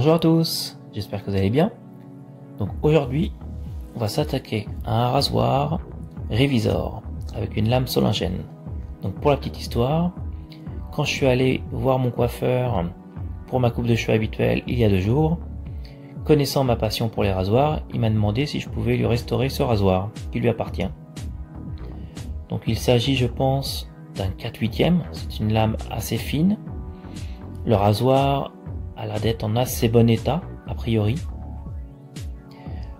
Bonjour à tous, j'espère que vous allez bien. Donc aujourd'hui, on va s'attaquer à un rasoir Revisor avec une lame Solingen. Donc pour la petite histoire, quand je suis allé voir mon coiffeur pour ma coupe de cheveux habituelle il y a 2 jours, connaissant ma passion pour les rasoirs, il m'a demandé si je pouvais lui restaurer ce rasoir qui lui appartient. Donc il s'agit, je pense, d'un 4/8e, c'est une lame assez fine. Le rasoir a l'air d'être en assez bon état, a priori.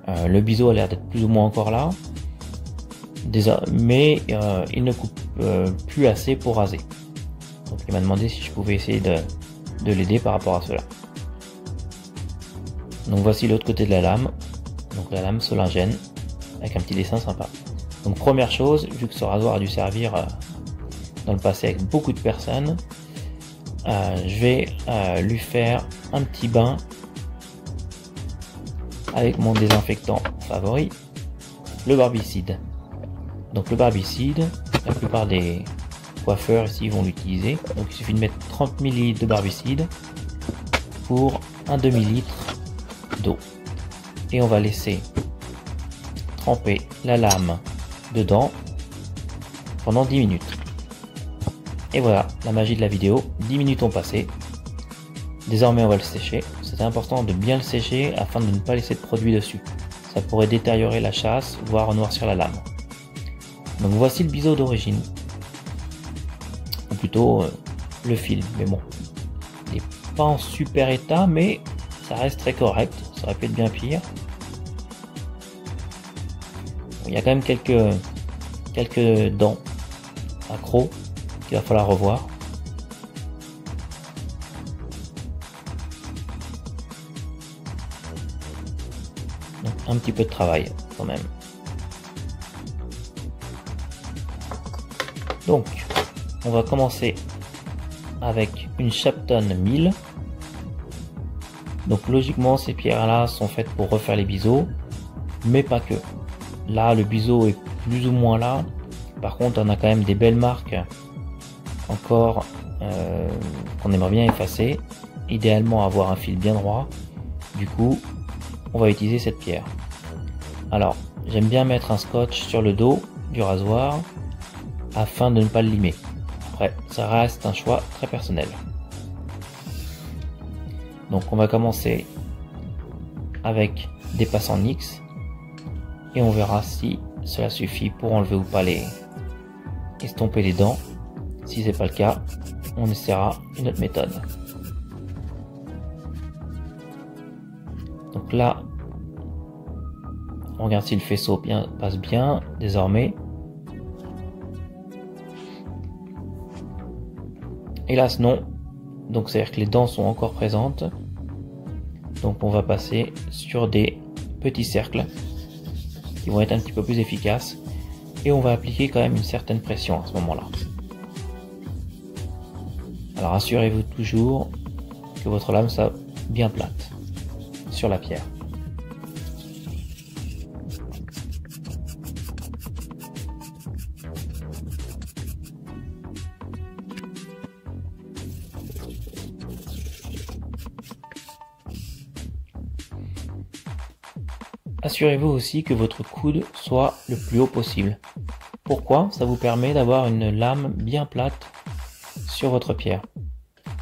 Le biseau a l'air d'être plus ou moins encore là, mais il ne coupe plus assez pour raser. Donc il m'a demandé si je pouvais essayer de l'aider par rapport à cela. Donc voici l'autre côté de la lame, donc la lame Solingen, avec un petit dessin sympa. Donc première chose, vu que ce rasoir a dû servir dans le passé avec beaucoup de personnes, je vais lui faire un petit bain avec mon désinfectant favori, le barbicide. Donc le barbicide, la plupart des coiffeurs ici vont l'utiliser. Donc il suffit de mettre 30 ml de barbicide pour un demi-litre d'eau. Et on va laisser tremper la lame dedans pendant 10 minutes. Et voilà, la magie de la vidéo, 10 minutes ont passé. Désormais on va le sécher. C'est important de bien le sécher afin de ne pas laisser de produit dessus. Ça pourrait détériorer la chasse, voire noircir la lame. Donc voici le biseau d'origine. Ou plutôt le fil, mais bon. Il n'est pas en super état, mais ça reste très correct. Ça aurait pu être bien pire. Il y a quand même quelques dents accros qu'il va falloir revoir. Donc, un petit peu de travail quand même. Donc on va commencer avec une Shapton 1000. Donc logiquement ces pierres là sont faites pour refaire les biseaux, mais pas que. Là le biseau est plus ou moins là. Par contre on a quand même des belles marques encore qu'on aimerait bien effacer, idéalement avoir un fil bien droit. Du coup on va utiliser cette pierre. Alors j'aime bien mettre un scotch sur le dos du rasoir afin de ne pas le limer. Après ça reste un choix très personnel. Donc on va commencer avec des passes en X et on verra si cela suffit pour enlever ou pas les estomper les dents. Si c'est pas le cas, on essaiera une autre méthode. Donc là, on regarde si le faisceau passe bien désormais. Hélas non, donc c'est à dire que les dents sont encore présentes. Donc on va passer sur des petits cercles qui vont être un petit peu plus efficaces et on va appliquer quand même une certaine pression à ce moment là. Alors assurez-vous toujours que votre lame soit bien plate sur la pierre. Assurez-vous aussi que votre coude soit le plus haut possible. Pourquoi? Ça vous permet d'avoir une lame bien plate sur votre pierre.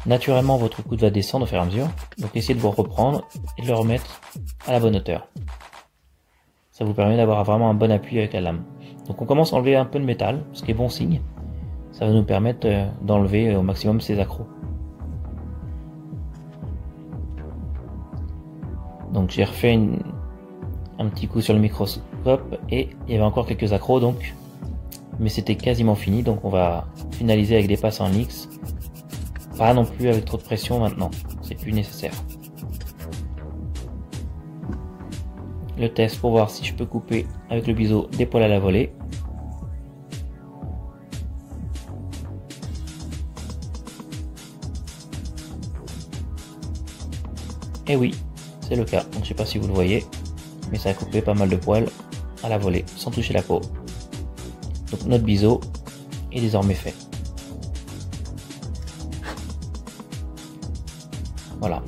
Naturellement, votre coude va descendre au fur et à mesure, donc essayez de vous reprendre et de le remettre à la bonne hauteur. Ça vous permet d'avoir vraiment un bon appui avec la lame. Donc on commence à enlever un peu de métal, ce qui est bon signe. Ça va nous permettre d'enlever au maximum ces accros. Donc j'ai refait un petit coup sur le microscope et il y avait encore quelques accros donc, mais c'était quasiment fini. Donc on va finaliser avec des passes en X, pas non plus avec trop de pression maintenant, c'est plus nécessaire. Le test pour voir si je peux couper avec le biseau des poils à la volée. Et oui, c'est le cas. Donc je sais pas si vous le voyez, mais ça a coupé pas mal de poils à la volée sans toucher la peau. Donc notre biseau est désormais fait. Voilà.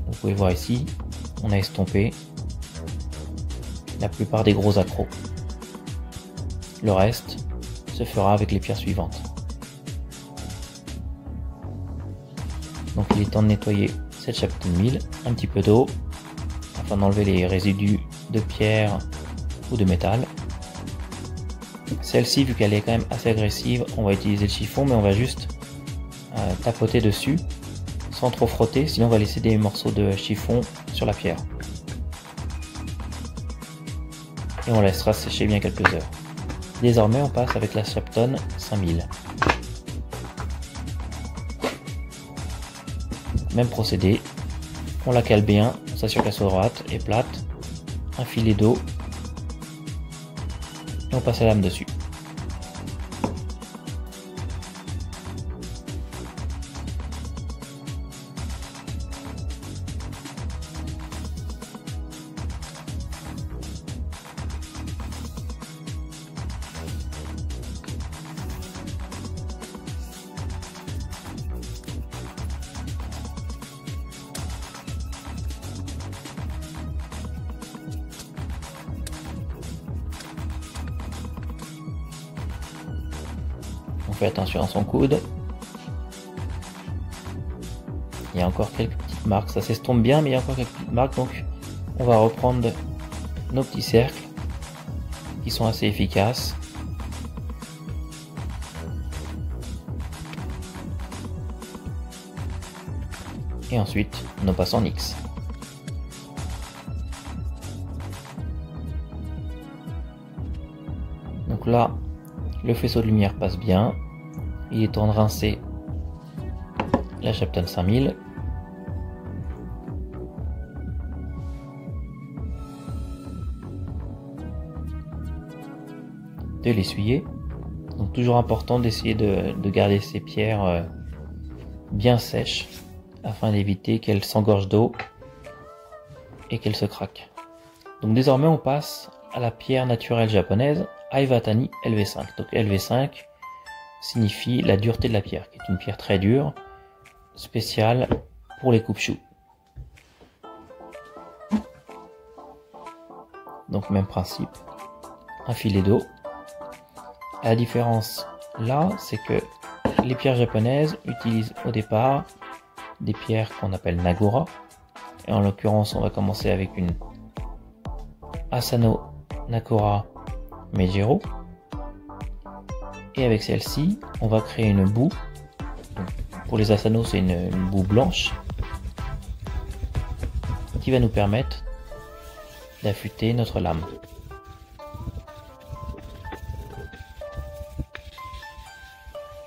Donc, pouvez voir ici, on a estompé la plupart des gros accros. Le reste se fera avec les pierres suivantes. Donc il est temps de nettoyer cette Shapton Mill, un petit peu d'eau, afin d'enlever les résidus de pierre ou de métal. Celle-ci, vu qu'elle est quand même assez agressive, on va utiliser le chiffon, mais on va juste tapoter dessus, sans trop frotter, sinon on va laisser des morceaux de chiffon sur la pierre. Et on laissera sécher bien quelques heures. Désormais, on passe avec la Shapton 5000. Même procédé, on la cale bien, on s'assure qu'elle soit droite et plate, un filet d'eau, et on passe la lame dessus. On fait attention à son coude. Il y a encore quelques petites marques, ça s'estompe bien, mais il y a encore quelques petites marques, donc on va reprendre nos petits cercles qui sont assez efficaces. Et ensuite, on passe en X. Donc là, le faisceau de lumière passe bien. Il est temps de rincer la Shapton 5000. De l'essuyer. Donc toujours important d'essayer de garder ces pierres bien sèches afin d'éviter qu'elles s'engorgent d'eau et qu'elles se craquent. Donc désormais on passe à la pierre naturelle japonaise Iwatani LV5. Donc LV5 signifie la dureté de la pierre, qui est une pierre très dure, spéciale pour les coupe-choux. Donc même principe, un filet d'eau. La différence là, c'est que les pierres japonaises utilisent au départ des pierres qu'on appelle Nagura. Et en l'occurrence, on va commencer avec une Asano Nakura Meijiro. Et avec celle-ci, on va créer une boue. Donc, pour les Asano, c'est une boue blanche qui va nous permettre d'affûter notre lame.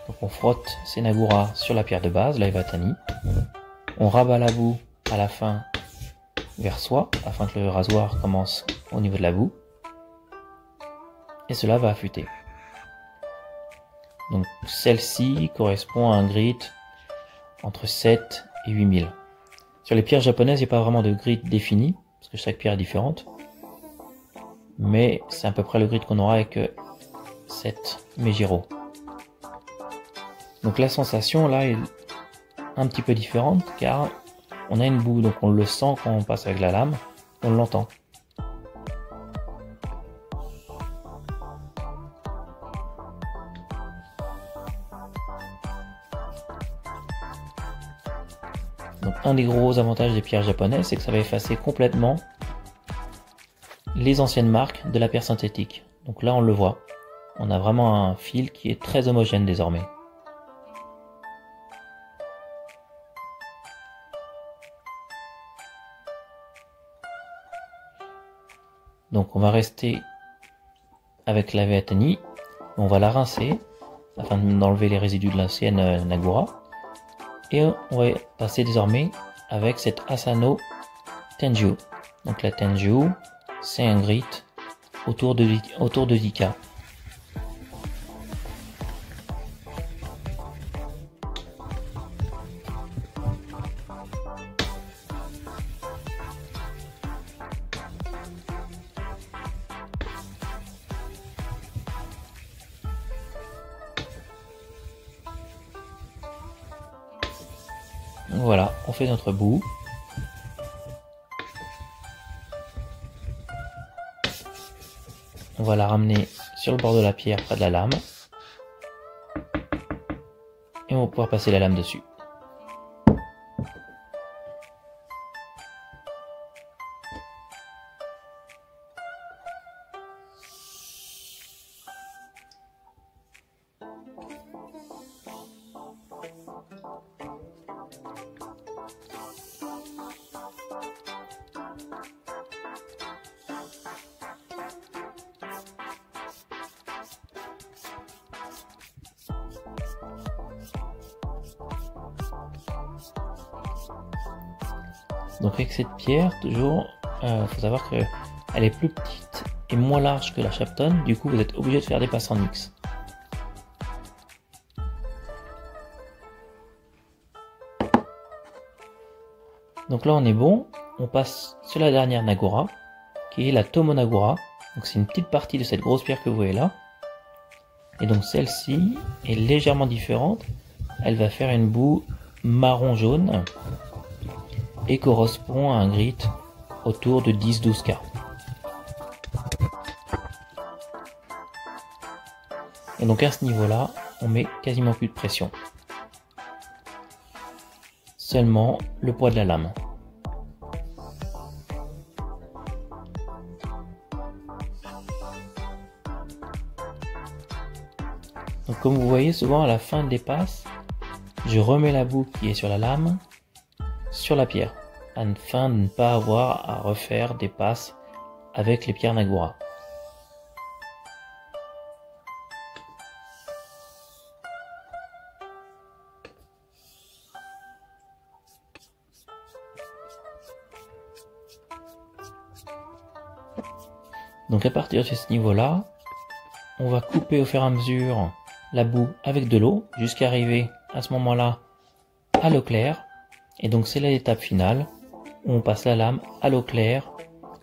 Donc on frotte ces Nagura sur la pierre de base, la Iwatani. On rabat la boue à la fin vers soi, afin que le rasoir commence au niveau de la boue. Et cela va affûter. Donc celle-ci correspond à un grit entre 7 et 8000. Sur les pierres japonaises, il n'y a pas vraiment de grit défini, parce que chaque pierre est différente. Mais c'est à peu près le grit qu'on aura avec cette Meijiro. Donc la sensation là est un petit peu différente, car on a une boue, donc on le sent quand on passe avec la lame, on l'entend. Donc un des gros avantages des pierres japonaises, c'est que ça va effacer complètement les anciennes marques de la pierre synthétique. Donc là on le voit, on a vraiment un fil qui est très homogène désormais. Donc on va rester avec la Iwatani, on va la rincer afin d'enlever les résidus de l'ancienne Nagura. Et on va passer désormais avec cette Asano Tenju. Donc la Tenju, c'est un grit autour de 10K. Voilà, on fait notre boue. on va la ramener sur le bord de la pierre près de la lame. Et on va pouvoir passer la lame dessus. Donc avec cette pierre, toujours, faut savoir que elle est plus petite et moins large que la Shapton, du coup vous êtes obligé de faire des passes en X. Donc là on est bon, on passe sur la dernière Nagura, qui est la Tomo Nagura. Donc c'est une petite partie de cette grosse pierre que vous voyez là. Et donc celle-ci est légèrement différente, elle va faire une boue marron-jaune et correspond à un grit autour de 10-12K. Et donc à ce niveau-là, on met quasiment plus de pression. Seulement le poids de la lame. Donc comme vous voyez, souvent à la fin des passes, je remets la boue qui est sur la lame sur la pierre, afin de ne pas avoir à refaire des passes avec les pierres Nagura. Donc à partir de ce niveau-là, on va couper au fur et à mesure la boue avec de l'eau jusqu'à arriver à ce moment-là à l'eau claire. Et donc c'est l'étape finale où on passe la lame à l'eau claire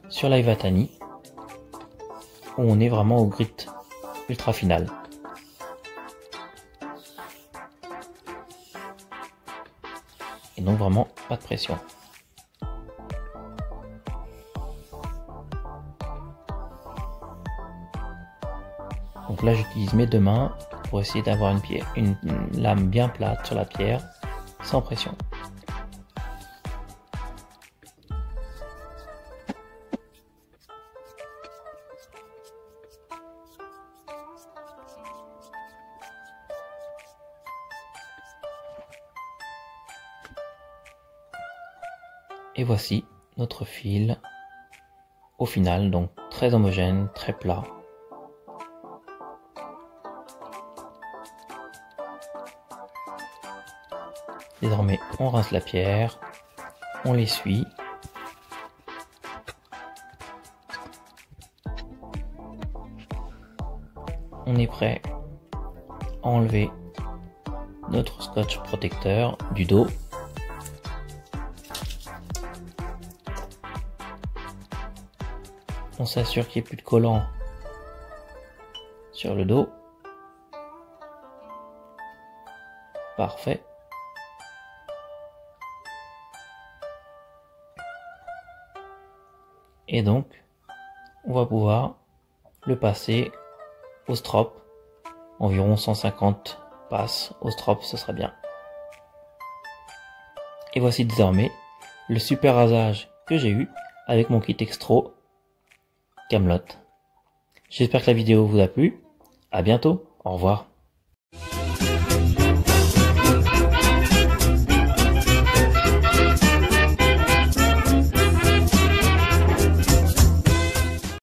sur l'Iwatani, où on est vraiment au grit ultra final. Et donc vraiment pas de pression. Donc là j'utilise mes deux mains pour essayer d'avoir une lame bien plate sur la pierre sans pression. Et voici notre fil au final, donc très homogène, très plat. Désormais, on rince la pierre, on l'essuie. On est prêt à enlever notre scotch protecteur du dos. On s'assure qu'il n'y ait plus de collant sur le dos. Parfait. Et donc, on va pouvoir le passer au strop. Environ 150 passes au strop, ce serait bien. Et voici désormais le super rasage que j'ai eu avec mon kit Extro Camelot. J'espère que la vidéo vous a plu. À bientôt. Au revoir.